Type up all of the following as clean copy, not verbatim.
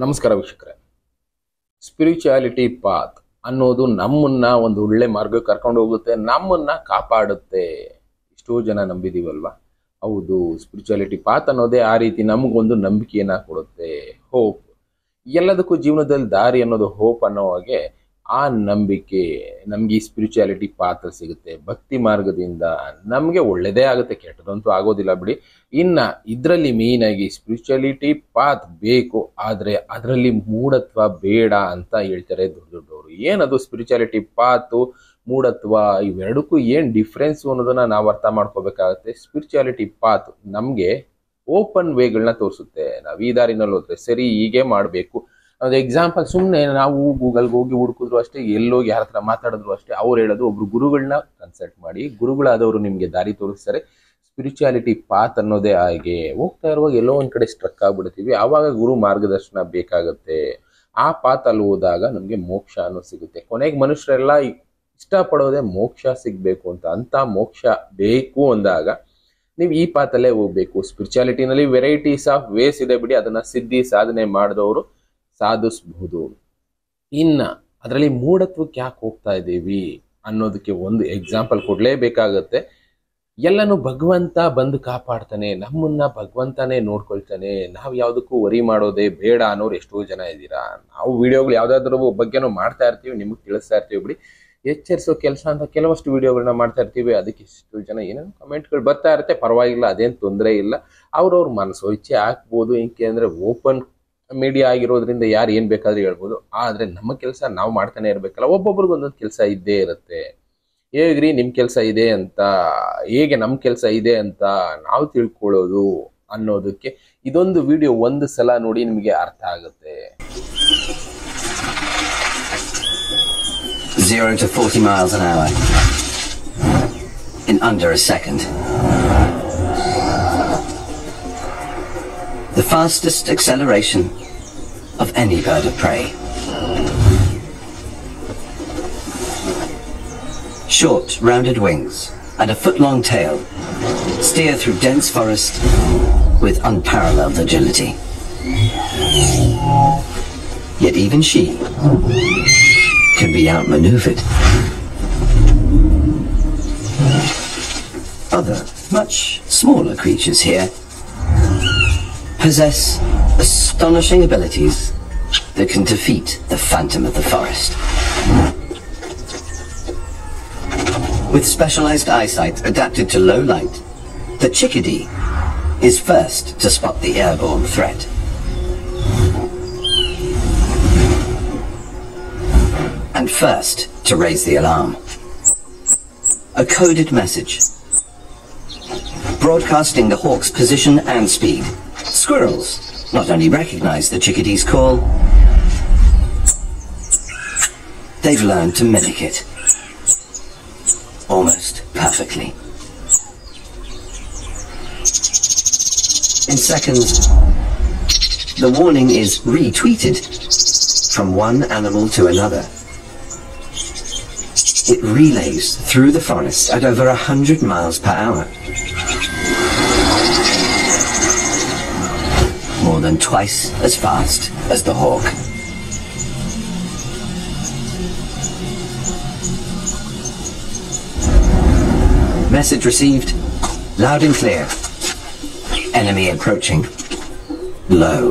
ನಮಸ್ಕಾರ ವೀಕ್ಷಕರೇ. Spirituality path ಅನ್ನೋದು ನಮ್ಮನ್ನ ಒಂದು ಒಳ್ಳೆ ಮಾರ್ಗಕ್ಕೆ ಕರ್ಕೊಂಡು ಹೋಗುತ್ತೆ, ನಮ್ಮನ್ನ ಕಾಪಾಡುತ್ತೆ. ಎಷ್ಟೋ ಜನ ನಂಬಿದೀವಲ್ವಾ? ಹೌದು, ಸ್ಪಿರಿಚುಯಾಲಿಟಿ ಪಾತ್ ಅನ್ನೋದೇ ಆ ರೀತಿ ನಮಗೊಂದು ನಂಬಿಕೆಯನ್ನ ಕೊಡುತ್ತೆ, ಹೋಪ್. ಎಲ್ಲದಕ್ಕೂ ಜೀವನದಲ್ಲಿ ದಾರಿ ಅನ್ನೋದು ಹೋಪ್ ಅನ್ನೋ ಹಾಗೆ ಆ ನಂಬಿಕೆ ನಮ್ಗೆ ಈ ಸ್ಪಿರಿಚುಯಾಲಿಟಿ ಪಾತ್ ಸಿಗುತ್ತೆ. ಭಕ್ತಿ ಮಾರ್ಗದಿಂದ ನಮ್ಗೆ ಒಳ್ಳೇದೇ ಆಗುತ್ತೆ, ಕೆಟ್ಟದಂತೂ ಆಗೋದಿಲ್ಲ ಬಿಡಿ. ಇನ್ನ ಇದರಲ್ಲಿ ಮೇನ್ ಆಗಿ ಸ್ಪಿರಿಚುಯಾಲಿಟಿ ಪಾತ್ ಬೇಕು, ಆದ್ರೆ ಅದರಲ್ಲಿ ಮೂಢತ್ವ ಬೇಡ ಅಂತ ಹೇಳ್ತಾರೆ ದೊಡ್ಡವರು. ಏನದು ಸ್ಪಿರಿಚುಯಾಲಿಟಿ ಪಾತು ಮೂಢತ್ವ, ಇವೆರಡಕ್ಕೂ ಏನ್ ಡಿಫ್ರೆನ್ಸ್ ಅನ್ನೋದನ್ನ ನಾವು ಅರ್ಥ ಮಾಡ್ಕೋಬೇಕಾಗತ್ತೆ. ಸ್ಪಿರಿಚುಯಾಲಿಟಿ ಪಾತ್ ನಮ್ಗೆ ಓಪನ್ ವೇಗಳನ್ನ ತೋರಿಸುತ್ತೆ. ನಾವು ಈ ದಾರಿನಲ್ಲಿ ಹೋದ್ರೆ ಸರಿ, ಹೀಗೆ ಮಾಡಬೇಕು. ಒಂದು ಎಕ್ಸಾಂಪಲ್, ಸುಮ್ಮನೆ ನಾವು ಗೂಗಲ್ಗೆ ಹೋಗಿ ಹುಡುಕಿದ್ರು ಅಷ್ಟೇ, ಎಲ್ಲೋಗಿ ಯಾರ ಹತ್ರ ಮಾತಾಡಿದ್ರು ಅಷ್ಟೇ, ಅವ್ರು ಹೇಳೋದು ಒಬ್ರು ಗುರುಗಳನ್ನ ಕನ್ಸಲ್ಟ್ ಮಾಡಿ, ಗುರುಗಳಾದವರು ನಿಮ್ಗೆ ದಾರಿ ತೋರಿಸ್ತಾರೆ. ಸ್ಪಿರಿಚುಯಾಲಿಟಿ ಪಾತ್ ಅನ್ನೋದೇ ಹಾಗೆ. ಹೋಗ್ತಾ ಇರುವಾಗ ಎಲ್ಲೋ ಒಂದ್ ಕಡೆ ಸ್ಟ್ರಕ್ ಆಗ್ಬಿಡ್ತೀವಿ, ಆವಾಗ ಗುರು ಮಾರ್ಗದರ್ಶನ ಬೇಕಾಗತ್ತೆ. ಆ ಪಾತ್ ಅಲ್ಲಿ ಹೋದಾಗ ನಮ್ಗೆ ಮೋಕ್ಷ ಅನ್ನೋ ಸಿಗುತ್ತೆ. ಕೊನೆಗೆ ಮನುಷ್ಯರೆಲ್ಲ ಇಷ್ಟಪಡೋದೇ ಮೋಕ್ಷ ಸಿಗ್ಬೇಕು ಅಂತ ಮೋಕ್ಷ ಬೇಕು ಅಂದಾಗ ನೀವು ಈ ಪಾತಲ್ಲೇ ಹೋಗ್ಬೇಕು. ಸ್ಪಿರಿಚುಯಾಲಿಟಿನಲ್ಲಿ ವೆರೈಟೀಸ್ ಆಫ್ ವೇಸ್ ಇದೆ ಬಿಡಿ, ಅದನ್ನ ಸಿದ್ಧಿ ಸಾಧನೆ ಮಾಡಿದವರು ಸಾಧಿಸಬಹುದು. ಇನ್ನ ಅದರಲ್ಲಿ ಮೂಢತ್ವಕ್ಕೆ ಯಾಕೆ ಹೋಗ್ತಾ ಇದ್ದೀವಿ ಅನ್ನೋದಕ್ಕೆ ಒಂದು ಎಕ್ಸಾಂಪಲ್ ಕೊಡ್ಲೇಬೇಕಾಗತ್ತೆ. ಎಲ್ಲನೂ ಭಗವಂತ ಬಂದು ಕಾಪಾಡ್ತಾನೆ, ನಮ್ಮನ್ನ ಭಗವಂತನೇ ನೋಡ್ಕೊಳ್ತಾನೆ, ನಾವು ಯಾವುದಕ್ಕೂ ವರಿ ಮಾಡೋದೇ ಬೇಡ ಅನ್ನೋರು ಎಷ್ಟೋ ಜನ ಇದ್ದೀರಾ. ನಾವು ವಿಡಿಯೋಗಳು ಯಾವ್ದಾದ್ರ ಬಗ್ಗೆನೂ ಮಾಡ್ತಾ ಇರ್ತೀವಿ, ನಿಮಗೆ ತಿಳಿಸ್ತಾ ಇರ್ತೀವಿ ಬಿಡಿ. ಎಚ್ಚರಿಸೋ ಕೆಲಸ ಅಂತ ಕೆಲವಷ್ಟು ವಿಡಿಯೋಗಳನ್ನ ಮಾಡ್ತಾ ಇರ್ತೀವಿ. ಅದಕ್ಕೆ ಇಷ್ಟು ಜನ ಏನೇನು ಕಮೆಂಟ್ಗಳು ಬರ್ತಾ ಇರುತ್ತೆ, ಪರವಾಗಿಲ್ಲ, ಅದೇನು ತೊಂದರೆ ಇಲ್ಲ. ಅವ್ರವ್ರ ಮನಸ್ಸು ಇಚ್ಛೆ ಹಾಕ್ಬೋದು. ಏಕೆ ಅಂದ್ರೆ ಓಪನ್ ಮೀಡಿಯಾ ಆಗಿರೋದ್ರಿಂದ ಯಾರು ಏನ್ ಬೇಕಾದ್ರೂ ಹೇಳ್ಬೋದು. ಆದ್ರೆ ನಮ್ಮ ಕೆಲಸ ನಾವು ಮಾಡ್ತಾನೆ ಇರ್ಬೇಕಲ್ಲ. ಒಬ್ಬೊಬ್ರಿಗೆ ಒಂದೊಂದು ಕೆಲಸ ಇದ್ದೇ ಇರುತ್ತೆ. ಹೇಗ್ರಿ ನಿಮ್ ಕೆಲಸ ಇದೆ ಅಂತ, ಹೇಗೆ ನಮ್ ಕೆಲಸ ಇದೆ ಅಂತ ನಾವು ತಿಳ್ಕೊಳ್ಳೋದು ಅನ್ನೋದಕ್ಕೆ ಇದೊಂದು ವಿಡಿಯೋ ಒಂದು ಸಲ ನೋಡಿ ನಿಮಗೆ ಅರ್ಥ ಆಗುತ್ತೆ. 0 to 40 miles an hour in under a second. The fastest acceleration of any bird of prey. Short, rounded wings and a foot-long tail steer through dense forest with unparalleled agility. Yet even she can be outmaneuvered. Other, much smaller creatures here possess astonishing abilities that can defeat the phantom of the forest. With specialized eyesight adapted to low light, the chickadee is first to spot the airborne threat. And first to raise the alarm. A coded message broadcasting the hawk's position and speed. Squirrels not only recognize the chickadee's call, they've learned to mimic it almost perfectly. In seconds, the warning is retweeted from one animal to another. It relays through the forest at over 100 miles per hour. More than twice as fast as the hawk. Message received, loud and clear. Enemy approaching, low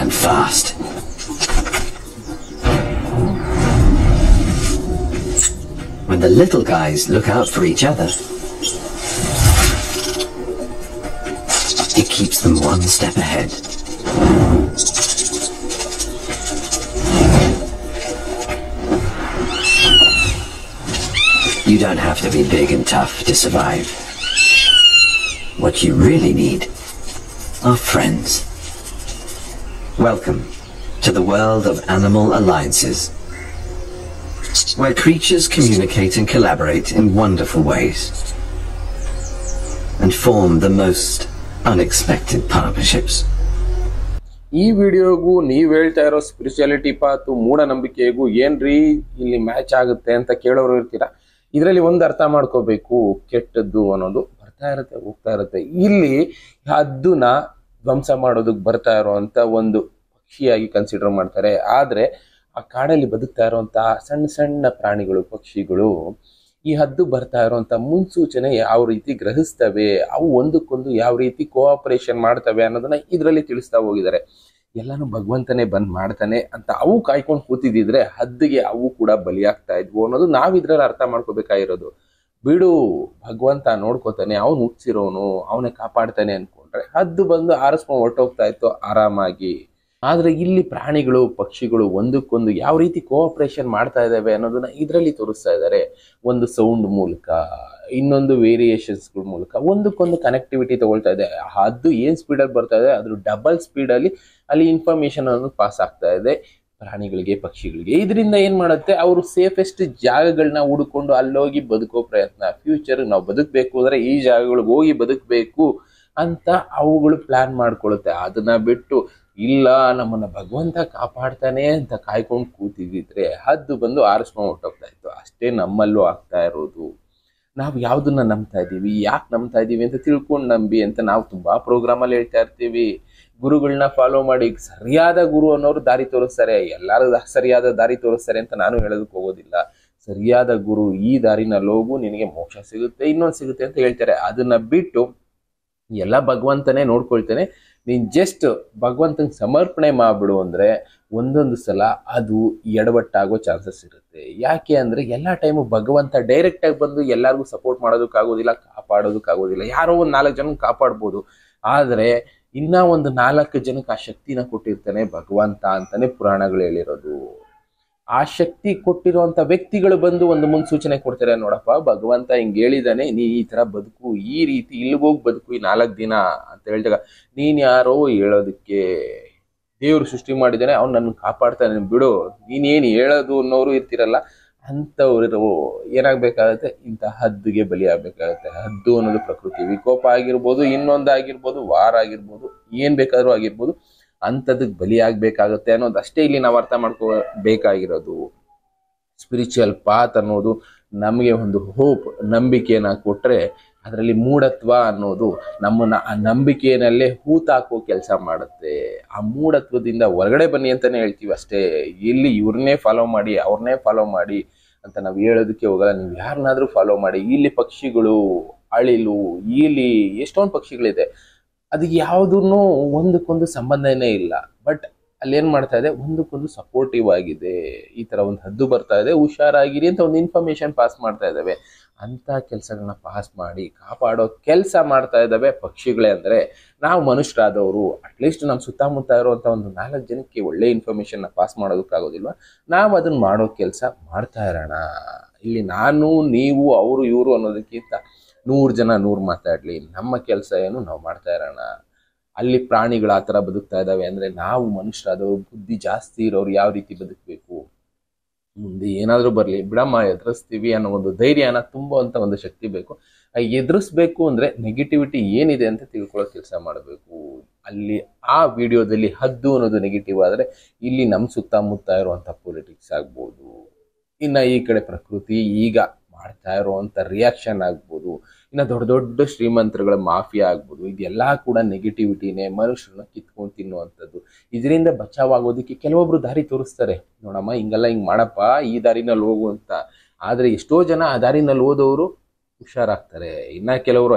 and fast. When the little guys look out for each other, it keeps them one step ahead. You don't have to be big and tough to survive. What you really need are friends. Welcome to the world of animal alliances, where creatures communicate and collaborate in wonderful ways and form the most unexpected partnerships. ಈ ವಿಡಿಯೋಗೂ ನೀವ್ ಹೇಳ್ತಾ ಇರೋ spirituality ಪಾತು ಮೂಢನಂಬಿಕೆಗೂ ಏನ್ರಿ ಇಲ್ಲಿ match ಆಗುತ್ತೆ ಅಂತ ಕೇಳೋರು ಇರ್ತೀರಾ. ಇದರಲ್ಲಿ ಒಂದು ಅರ್ಥ ಮಾಡ್ಕೋಬೇಕು, ಕೆಟ್ಟದ್ದು ಅನ್ನೋದು ಬರ್ತಾ ಇರುತ್ತೆ, ಹೋಗ್ತಾ ಇರುತ್ತೆ. ಇಲ್ಲಿ ಹದ್ದುನ ಧ್ವಂಸ ಮಾಡೋದಕ್ಕೆ ಬರ್ತಾ ಇರೋ ಅಂತ ಒಂದು ಪಕ್ಷಿಯಾಗಿ ಕನ್ಸಿಡರ್ ಮಾಡ್ತಾರೆ. ಆದರೆ ಆ ಕಾಡಲ್ಲಿ ಬದುಕ್ತಾ ಇರುವಂತಹ ಸಣ್ಣ ಸಣ್ಣ ಪ್ರಾಣಿಗಳು, ಪಕ್ಷಿಗಳು ಈ ಹದ್ದು ಬರ್ತಾ ಇರುವಂತ ಮುನ್ಸೂಚನೆ ಯಾವ ರೀತಿ ಗ್ರಹಿಸ್ತವೆ, ಅವು ಒಂದಕ್ಕೊಂದು ಯಾವ ರೀತಿ ಕೋಆಪರೇಷನ್ ಮಾಡ್ತವೆ ಅನ್ನೋದನ್ನ ಇದರಲ್ಲಿ ತಿಳಿಸ್ತಾ ಹೋಗಿದ್ದಾರೆ. ಎಲ್ಲಾನು ಭಗವಂತನೇ ಬಂದ್ ಮಾಡ್ತಾನೆ ಅಂತ ಅವು ಕಾಯ್ಕೊಂಡು ಕೂತಿದ್ರೆ ಹದ್ದಿಗೆ ಅವು ಕೂಡ ಬಲಿಯಾಗ್ತಾ ಇದ್ವು ಅನ್ನೋದು ನಾವ್ ಇದ್ರಲ್ಲಿ ಅರ್ಥ ಮಾಡ್ಕೋಬೇಕಾಗಿರೋದು. ಬಿಡು, ಭಗವಂತ ನೋಡ್ಕೋತಾನೆ, ಅವ್ನು ಹುಟ್ಟಿಸಿರೋನು, ಅವನೇ ಕಾಪಾಡ್ತಾನೆ ಅನ್ಕೊಂಡ್ರೆ ಹದ್ದು ಬಂದು ಆರಿಸ್ಕೊಂಡು ಹೊರಟೋಗ್ತಾ ಇತ್ತು ಆರಾಮಾಗಿ. ಆದ್ರೆ ಇಲ್ಲಿ ಪ್ರಾಣಿಗಳು, ಪಕ್ಷಿಗಳು ಒಂದಕ್ಕೊಂದು ಯಾವ ರೀತಿ ಕೋಆಪರೇಷನ್ ಮಾಡ್ತಾ ಇದಾವೆ ಅನ್ನೋದನ್ನ ಇದರಲ್ಲಿ ತೋರಿಸ್ತಾ ಇದ್ದಾರೆ. ಒಂದು ಸೌಂಡ್ ಮೂಲಕ, ಇನ್ನೊಂದು ವೇರಿಯೇಷನ್ಸ್ಗಳ ಮೂಲಕ ಒಂದಕ್ಕೊಂದು ಕನೆಕ್ಟಿವಿಟಿ ತಗೊಳ್ತಾ ಇದೆ. ಅದು ಏನ್ ಸ್ಪೀಡಲ್ಲಿ ಬರ್ತಾ ಇದೆ ಅದ್ರ ಡಬಲ್ ಸ್ಪೀಡಲ್ಲಿ ಅಲ್ಲಿ ಇನ್ಫಾರ್ಮೇಶನ್ ಅನ್ನೋದು ಪಾಸ್ ಆಗ್ತಾ ಇದೆ ಪ್ರಾಣಿಗಳಿಗೆ, ಪಕ್ಷಿಗಳಿಗೆ. ಇದರಿಂದ ಏನ್ ಮಾಡುತ್ತೆ, ಅವರು ಸೇಫೆಸ್ಟ್ ಜಾಗಗಳನ್ನ ಹುಡುಕೊಂಡು ಅಲ್ಲೋಗಿ ಬದುಕೋ ಪ್ರಯತ್ನ. ಫ್ಯೂಚರ್ ನಾವು ಬದುಕಬೇಕು ಅಂದ್ರೆ ಈ ಜಾಗಗಳಿಗೆ ಹೋಗಿ ಬದುಕಬೇಕು ಅಂತ ಅವುಗಳು ಪ್ಲಾನ್ ಮಾಡ್ಕೊಳ್ಳುತ್ತೆ. ಅದನ್ನ ಬಿಟ್ಟು ಇಲ್ಲ ನಮ್ಮನ್ನ ಭಗವಂತ ಕಾಪಾಡ್ತಾನೆ ಅಂತ ಕಾಯ್ಕೊಂಡು ಕೂತಿದ್ರೆ ಹದ್ದು ಬಂದು ಆರಿಸ್ಕೊಂಡು ಹೊರಟೋಗ್ತಾ ಇತ್ತು. ಅಷ್ಟೇ ನಮ್ಮಲ್ಲೂ ಆಗ್ತಾ ಇರೋದು. ನಾವು ಯಾವ್ದನ್ನ ನಂಬ್ತಾ ಇದೀವಿ, ಯಾಕೆ ನಂಬ್ತಾ ಇದೀವಿ ಅಂತ ತಿಳ್ಕೊಂಡು ನಂಬಿ ಅಂತ ನಾವು ತುಂಬಾ ಪ್ರೋಗ್ರಾಮಲ್ಲಿ ಹೇಳ್ತಾ ಇರ್ತೀವಿ. ಗುರುಗಳನ್ನ ಫಾಲೋ ಮಾಡಿ, ಸರಿಯಾದ ಗುರು ಅನ್ನೋರು ದಾರಿ ತೋರಿಸ್ತಾರೆ, ಎಲ್ಲಾರು ಸರಿಯಾದ ದಾರಿ ತೋರಿಸ್ತಾರೆ ಅಂತ ನಾನು ಹೇಳೋದಕ್ಕೆ ಹೋಗೋದಿಲ್ಲ. ಸರಿಯಾದ ಗುರು, ಈ ದಾರಿನಲ್ಲಿ ಹೋಗು ನಿನಗೆ ಮೋಕ್ಷ ಸಿಗುತ್ತೆ, ಇನ್ನೊಂದು ಸಿಗುತ್ತೆ ಅಂತ ಹೇಳ್ತಾರೆ. ಅದನ್ನ ಬಿಟ್ಟು ಎಲ್ಲ ಭಗವಂತನೇ ನೋಡ್ಕೊಳ್ತೇನೆ, ನೀನ್ ಜಸ್ಟ್ ಭಗವಂತನ ಸಮರ್ಪಣೆ ಮಾಡ್ಬಿಡು ಅಂದ್ರೆ ಒಂದೊಂದು ಸಲ ಅದು ಎಡವಟ್ಟಾಗೋ ಚಾನ್ಸಸ್ ಇರುತ್ತೆ. ಯಾಕೆ ಅಂದ್ರೆ ಎಲ್ಲಾ ಟೈಮು ಭಗವಂತ ಡೈರೆಕ್ಟ್ ಆಗಿ ಬಂದು ಎಲ್ಲರಿಗೂ ಸಪೋರ್ಟ್ ಮಾಡೋದಕ್ಕಾಗೋದಿಲ್ಲ, ಕಾಪಾಡೋದಕ್ಕಾಗೋದಿಲ್ಲ. ಯಾರೋ ಒಂದ್ 4 ಜನ ಕಾಪಾಡ್ಬೋದು, ಆದ್ರೆ ಇನ್ನ ಒಂದು 4 ಜನಕ್ಕೆ ಆ ಶಕ್ತಿನ ಕೊಟ್ಟಿರ್ತಾನೆ ಭಗವಂತ ಅಂತಾನೆ ಪುರಾಣಗಳು ಹೇಳಿರೋದು. ಆ ಶಕ್ತಿ ಕೊಟ್ಟಿರುವಂತ ವ್ಯಕ್ತಿಗಳು ಬಂದು ಒಂದು ಮುನ್ಸೂಚನೆ ಕೊಡ್ತಾರೆ, ನೋಡಪ್ಪ ಭಗವಂತ ಹಿಂಗ್ ಹೇಳಿದಾನೆ, ನೀ ಈ ತರ ಬದುಕು, ಈ ರೀತಿ ಇಲ್ಲಿಗೋಗಿ ಬದುಕು ಈ 4 ದಿನ ಅಂತ ಹೇಳಿದಾಗ ನೀನ್ ಯಾರೋ ಹೇಳೋದಕ್ಕೆ, ದೇವ್ರು ಸೃಷ್ಟಿ ಮಾಡಿದಾನೆ, ಅವ್ನು ನನ್ನ ಕಾಪಾಡ್ತಾನೆ ಬಿಡು, ನೀನೇನು ಹೇಳೋದು ಅನ್ನೋರು ಇರ್ತಿರಲ್ಲ, ಅಂಥವ್ರು ಏನಾಗ್ಬೇಕಾಗತ್ತೆ, ಇಂಥ ಹದ್ದುಗೆ ಬಲಿ ಆಗ್ಬೇಕಾಗತ್ತೆ. ಹದ್ದು ಅನ್ನೋದು ಪ್ರಕೃತಿ ವಿಕೋಪ ಆಗಿರ್ಬೋದು, ಇನ್ನೊಂದಾಗಿರ್ಬೋದು, ವಾರ ಆಗಿರ್ಬೋದು, ಏನ್ ಬೇಕಾದ್ರೂ ಆಗಿರ್ಬೋದು, ಅಂಥದಕ್ಕೆ ಬಲಿ ಆಗ್ಬೇಕಾಗತ್ತೆ ಅನ್ನೋದು ಅಷ್ಟೇ ಇಲ್ಲಿ ನಾವು ಅರ್ಥ ಮಾಡ್ಕೋಬೇಕಾಗಿರೋದು. ಸ್ಪಿರಿಚುವಲ್ ಪಾತ್ ಅನ್ನೋದು ನಮಗೆ ಒಂದು ಹೋಪ್, ನಂಬಿಕೆಯನ್ನ ಕೊಟ್ರೆ ಅದರಲ್ಲಿ ಮೂಢತ್ವ ಅನ್ನೋದು ನಮ್ಮನ್ನ ಆ ನಂಬಿಕೆಯಲ್ಲೇ ಹೂತಾಕೋ ಕೆಲಸ ಮಾಡುತ್ತೆ. ಆ ಮೂಢತ್ವದಿಂದ ಹೊರಗಡೆ ಬನ್ನಿ ಅಂತಾನೆ ಹೇಳ್ತೀವಿ ಅಷ್ಟೇ. ಇಲ್ಲಿ ಇವ್ರನ್ನೇ ಫಾಲೋ ಮಾಡಿ, ಅವ್ರನ್ನೇ ಫಾಲೋ ಮಾಡಿ ಅಂತ ನಾವು ಹೇಳೋದಕ್ಕೆ ಹೋಗಲ್ಲ. ನೀವು ಯಾರನ್ನಾದ್ರೂ ಫಾಲೋ ಮಾಡಿ. ಇಲ್ಲಿ ಪಕ್ಷಿಗಳು, ಅಳಿಲು, ಇಲಿ, ಎಷ್ಟೊಂದು ಪಕ್ಷಿಗಳಿದೆ, ಅದು ಯಾವುದನ್ನು ಒಂದಕ್ಕೊಂದು ಸಂಬಂಧನೇ ಇಲ್ಲ. ಬಟ್ ಅಲ್ಲಿ ಏನ್ ಮಾಡ್ತಾ ಇದೆ, ಒಂದಕ್ಕೊಂದು ಸಪೋರ್ಟಿವ್ ಆಗಿದೆ. ಈ ತರ ಒಂದು ಹದ್ದು ಬರ್ತಾ ಇದೆ, ಹುಷಾರಾಗಿರಿ ಅಂತ ಒಂದು ಇನ್ಫಾರ್ಮೇಶನ್ ಪಾಸ್ ಮಾಡ್ತಾ ಇದ್ದಾವೆ. ಅಂತ ಕೆಲಸಗಳನ್ನ ಪಾಸ್ ಮಾಡಿ ಕಾಪಾಡೋ ಕೆಲಸ ಮಾಡ್ತಾ ಇದ್ದಾವೆ ಪಕ್ಷಿಗಳೇ. ಅಂದ್ರೆ ನಾವು ಮನುಷ್ಯರಾದವರು ಅಟ್ಲೀಸ್ಟ್ ನಮ್ಮ ಸುತ್ತಮುತ್ತ ಇರುವಂತ ಒಂದು 4 ಜನಕ್ಕೆ ಒಳ್ಳೆ ಇನ್ಫಾರ್ಮೇಶನ್ ಪಾಸ್ ಮಾಡೋದಕ್ಕಾಗೋದಿಲ್ವಾ, ನಾವು ಅದನ್ನ ಮಾಡೋ ಕೆಲಸ ಮಾಡ್ತಾ ಇರೋಣ. ಇಲ್ಲಿ ನಾನು, ನೀವು, ಅವರು, ಇವರು ಅನ್ನೋದಕ್ಕಿಂತ 100 ಜನ 100 ಮಾತಾಡ್ಲಿ, ನಮ್ಮ ಕೆಲಸ ಏನು ನಾವು ಮಾಡ್ತಾ ಇರೋಣ. ಅಲ್ಲಿ ಪ್ರಾಣಿಗಳು ಆ ತರ ಬದುಕ್ತಾ ಇದ್ದಾವೆ ಅಂದ್ರೆ ನಾವು ಮನುಷ್ಯರಾದವರು, ಬುದ್ಧಿ ಜಾಸ್ತಿ ಇರೋರು ಯಾವ ರೀತಿ ಬದುಕಬೇಕು, ಮುಂದೆ ಏನಾದ್ರೂ ಬರ್ಲಿ ಬಿಡಮ್ಮ ಎದುರಿಸ್ತೀವಿ ಅನ್ನೋ ಒಂದು ಧೈರ್ಯನ ತುಂಬುವಂತ ಒಂದು ಶಕ್ತಿ ಬೇಕು. ಎದುರಿಸ್ಬೇಕು ಅಂದ್ರೆ ನೆಗೆಟಿವಿಟಿ ಏನಿದೆ ಅಂತ ತಿಳ್ಕೊಳ್ಳೋ ಕೆಲಸ ಮಾಡಬೇಕು. ಅಲ್ಲಿ ಆ ವಿಡಿಯೋದಲ್ಲಿ ಹದ್ದು ಅನ್ನೋದು ನೆಗೆಟಿವ್ ಆದ್ರೆ ಇಲ್ಲಿ ನಮ್ಮ ಸುತ್ತಮುತ್ತ ಇರುವಂತ ಪೊಲಿಟಿಕ್ಸ್ ಆಗ್ಬೋದು, ಇನ್ನ ಈ ಕಡೆ ಪ್ರಕೃತಿ ಈಗ ಮಾಡ್ತಾ ಇರುವಂತ ರಿಯಾಕ್ಷನ್ ಆಗ್ಬೋದು, ಇನ್ನ ದೊಡ್ಡ ದೊಡ್ಡ ಶ್ರೀಮಂತರುಗಳ ಮಾಫಿಯಾ ಆಗ್ಬೋದು, ಇದೆಲ್ಲ ಕೂಡ ನೆಗೆಟಿವಿಟಿನೇ, ಮನುಷ್ಯರನ್ನ ಕಿತ್ಕೊಂಡು ತಿನ್ನುವಂಥದ್ದು. ಇದರಿಂದ ಬಚಾವಾಗೋದಕ್ಕೆ ಕೆಲವೊಬ್ರು ದಾರಿ ತೋರಿಸ್ತಾರೆ, ನೋಡಮ್ಮ ಹಿಂಗೆಲ್ಲ ಹಿಂಗ್ ಮಾಡಪ್ಪ, ಈ ದಾರಿನಲ್ಲಿ ಹೋಗು ಅಂತ. ಆದ್ರೆ ಎಷ್ಟೋ ಜನ ಆ ದಾರಿನಲ್ಲಿ ಹೋದವರು ಹುಷಾರಾಗ್ತಾರೆ. ಇನ್ನ ಕೆಲವರು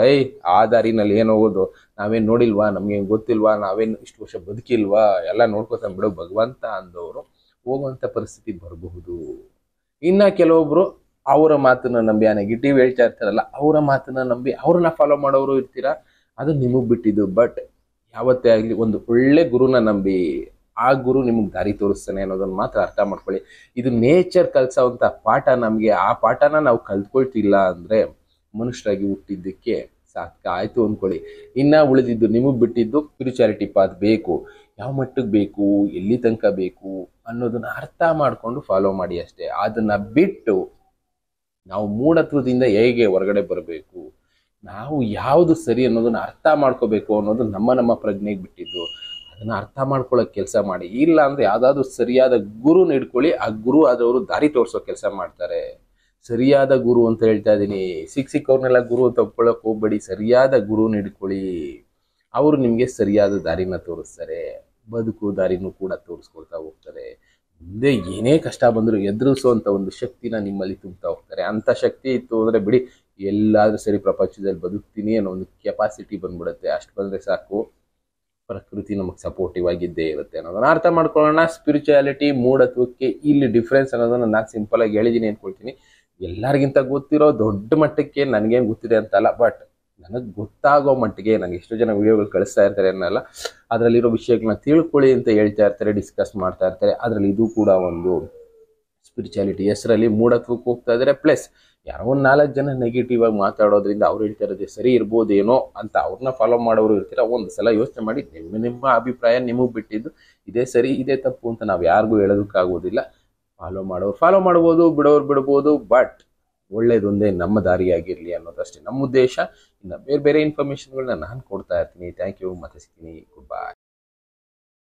ಆ ದಾರಿನಲ್ಲಿ ಏನ್ ಹೋಗೋದು, ನಾವೇನ್ ನೋಡಿಲ್ವಾ, ನಮ್ಗೆ ಗೊತ್ತಿಲ್ವಾ, ನಾವೇನ್ ಇಷ್ಟು ವರ್ಷ ಬದುಕಿಲ್ವಾ, ಎಲ್ಲ ನೋಡ್ಕೋತಾನೆ ಬಿಡೋ ಭಗವಂತ ಅಂದವರು ಹೋಗುವಂತ ಪರಿಸ್ಥಿತಿ ಬರಬಹುದು. ಇನ್ನ ಕೆಲವೊಬ್ರು ಅವರ ಮಾತನ್ನ ನಂಬಿ, ಆ ನೆಗೆಟಿವ್ ಹೇಳ್ತಾ ಇರ್ತಾರಲ್ಲ ಅವರ ಮಾತನ್ನ ನಂಬಿ ಅವ್ರನ್ನ ಫಾಲೋ ಮಾಡೋರು ಇರ್ತೀರಾ, ಅದು ನಿಮಗ್ ಬಿಟ್ಟಿದ್ದು. ಬಟ್ ಯಾವತ್ತೇ ಆಗ್ಲಿ ಒಂದು ಒಳ್ಳೆ ಗುರುನ ನಂಬಿ, ಆ ಗುರು ನಿಮ್ಗೆ ದಾರಿ ತೋರಿಸ್ತಾನೆ ಅನ್ನೋದನ್ನ ಮಾತ್ರ ಅರ್ಥ ಮಾಡ್ಕೊಳ್ಳಿ. ಇದು ನೇಚರ್ ಕಲ್ಸೋಂತ ಪಾಠ. ನಮ್ಗೆ ಆ ಪಾಠನ ನಾವು ಕಲ್ತ್ಕೊಳ್ತಿಲ್ಲ ಅಂದ್ರೆ ಮನುಷ್ಯರಾಗಿ ಹುಟ್ಟಿದ್ದಕ್ಕೆ ಸಾರ್ಥಕ ಆಯ್ತು ಅನ್ಕೊಳ್ಳಿ. ಇನ್ನ ಉಳಿದಿದ್ದು ನಿಮಗ್ ಬಿಟ್ಟಿದ್ದು ಸ್ಪಿರಿಚುಯಾಲಿಟಿ ಪಾತ್ ಬೇಕು, ಯಾವ ಮಟ್ಟಕ್ಕೆ ಬೇಕು, ಎಲ್ಲಿ ತನಕ ಬೇಕು ಅನ್ನೋದನ್ನ ಅರ್ಥ ಮಾಡ್ಕೊಂಡು ಫಾಲೋ ಮಾಡಿ ಅಷ್ಟೇ. ಅದನ್ನ ಬಿಟ್ಟು ನಾವು ಮೂಢತ್ವದಿಂದ ಹೇಗೆ ಹೊರಗಡೆ ಬರಬೇಕು, ನಾವು ಯಾವುದು ಸರಿ ಅನ್ನೋದನ್ನ ಅರ್ಥ ಮಾಡ್ಕೋಬೇಕು ಅನ್ನೋದು ನಮ್ಮ ಪ್ರಜ್ಞೆಗೆ ಬಿಟ್ಟಿದ್ದು. ಅದನ್ನ ಅರ್ಥ ಮಾಡ್ಕೊಳ್ಳೋ ಕೆಲಸ ಮಾಡಿ. ಇಲ್ಲ ಅಂದ್ರೆ ಯಾವ್ದಾದ್ರು ಸರಿಯಾದ ಗುರುನ ಹಿಡ್ಕೊಳ್ಳಿ, ಆ ಗುರು ಆದವರು ದಾರಿ ತೋರಿಸೋ ಕೆಲಸ ಮಾಡ್ತಾರೆ. ಸರಿಯಾದ ಗುರು ಅಂತ ಹೇಳ್ತಾ ಇದೀನಿ, ಸಿಕ್ಕವ್ರನ್ನೆಲ್ಲ ಗುರು ಅಂತ ಒಪ್ಕೊಳ್ಳೋಕೆ ಹೋಗ್ಬೇಡಿ. ಸರಿಯಾದ ಗುರುನ ಹಿಡ್ಕೊಳ್ಳಿ, ಅವರು ನಿಮ್ಗೆ ಸರಿಯಾದ ದಾರಿನ ತೋರಿಸ್ತಾರೆ. ಬದುಕು ದಾರಿನೂ ಕೂಡ ತೋರಿಸ್ಕೊಳ್ತಾ ಹೋಗ್ತಾರೆ. ಮುಂದೆ ಏನೇ ಕಷ್ಟ ಬಂದರೂ ಎದುರಿಸುವಂಥ ಒಂದು ಶಕ್ತಿನ ನಿಮ್ಮಲ್ಲಿ ತುಂಬ್ತಾ ಹೋಗ್ತಾರೆ. ಅಂಥ ಶಕ್ತಿ ಇತ್ತು ಅಂದರೆ ಬಿಡಿ, ಎಲ್ಲಾದರೂ ಸರಿ ಪ್ರಪಂಚದಲ್ಲಿ ಬದುಕ್ತೀನಿ ಅನ್ನೋ ಒಂದು ಕೆಪಾಸಿಟಿ ಬಂದ್ಬಿಡುತ್ತೆ. ಅಷ್ಟು ಬಂದರೆ ಸಾಕು, ಪ್ರಕೃತಿ ನಮಗೆ ಸಪೋರ್ಟಿವ್ ಆಗಿದ್ದೇ ಇರುತ್ತೆ ಅನ್ನೋದನ್ನ ಅರ್ಥ ಮಾಡ್ಕೊಳ್ಳೋಣ. ಸ್ಪಿರಿಚುಯಾಲಿಟಿ, ಮೂಢತ್ವಕ್ಕೆ ಇಲ್ಲಿ ಡಿಫ್ರೆನ್ಸ್ ಅನ್ನೋದನ್ನ ನಾನು ಸಿಂಪಲ್ ಆಗಿ ಹೇಳಿದ್ದೀನಿ ಅಂದ್ಕೊಳ್ತೀನಿ. ಎಲ್ಲರಿಗಿಂತ ಗೊತ್ತಿರೋ ದೊಡ್ಡ ಮಟ್ಟಕ್ಕೆ ನನಗೇನು ಗೊತ್ತಿದೆ ಅಂತಲ್ಲ, ಬಟ್ ನನಗೆ ಗೊತ್ತಾಗೋ ಮಟ್ಟಿಗೆ ನನಗೆ ಎಷ್ಟೋ ಜನ ವಿಡಿಯೋಗಳು ಕಳಿಸ್ತಾ ಇರ್ತಾರೆ ಅನ್ನಲ್ಲ, ಅದರಲ್ಲಿರೋ ವಿಷಯಗಳನ್ನ ತಿಳ್ಕೊಳ್ಳಿ ಅಂತ ಹೇಳ್ತಾ ಇರ್ತಾರೆ, ಡಿಸ್ಕಸ್ ಮಾಡ್ತಾ ಇರ್ತಾರೆ. ಅದರಲ್ಲಿ ಇದು ಕೂಡ ಒಂದು ಸ್ಪಿರಿಚುಯಾಲಿಟಿ ಹೆಸರಲ್ಲಿ ಮೂಢತ್ವಕ್ಕೆ ಹೋಗ್ತಾ ಇದ್ದಾರೆ. ಪ್ಲಸ್ ಯಾರೋ ಒಂದು 4 ಜನ ನೆಗೆಟಿವ್ ಆಗಿ ಮಾತಾಡೋದ್ರಿಂದ ಅವ್ರು ಹೇಳ್ತಾ ಇರೋದೇ ಸರಿ ಇರ್ಬೋದೇನೋ ಅಂತ ಅವ್ರನ್ನ ಫಾಲೋ ಮಾಡೋರು ಇರ್ತೀರ. ಒಂದು ಸಲ ಯೋಚನೆ ಮಾಡಿ, ನಿಮ್ಮ ಅಭಿಪ್ರಾಯ ನಿಮಗೆ ಬಿಟ್ಟಿದ್ದು, ಇದೇ ಸರಿ ಇದೇ ತಪ್ಪು ಅಂತ ನಾವು ಯಾರಿಗೂ ಹೇಳೋದಕ್ಕಾಗೋದಿಲ್ಲ. ಫಾಲೋ ಮಾಡ್ಬೋದು, ಬಿಡೋರು ಬಿಡ್ಬೋದು, ಬಟ್ ಒಳ್ಳೇದೊಂದೇ ನಮ್ಮ ದಾರಿಯಾಗಿರಲಿ ಅನ್ನೋದಷ್ಟೇ ನಮ್ಮ ಉದ್ದೇಶ. ಇನ್ನು ಬೇರೆ ಬೇರೆ ಇನ್ಫಾರ್ಮೇಷನ್ಗಳನ್ನ ನಾನು ಕೊಡ್ತಾ ಇರ್ತೀನಿ. ಥ್ಯಾಂಕ್ ಯು, ಮತ್ತೆ ಸಿಗ್ತೀನಿ. Good bye.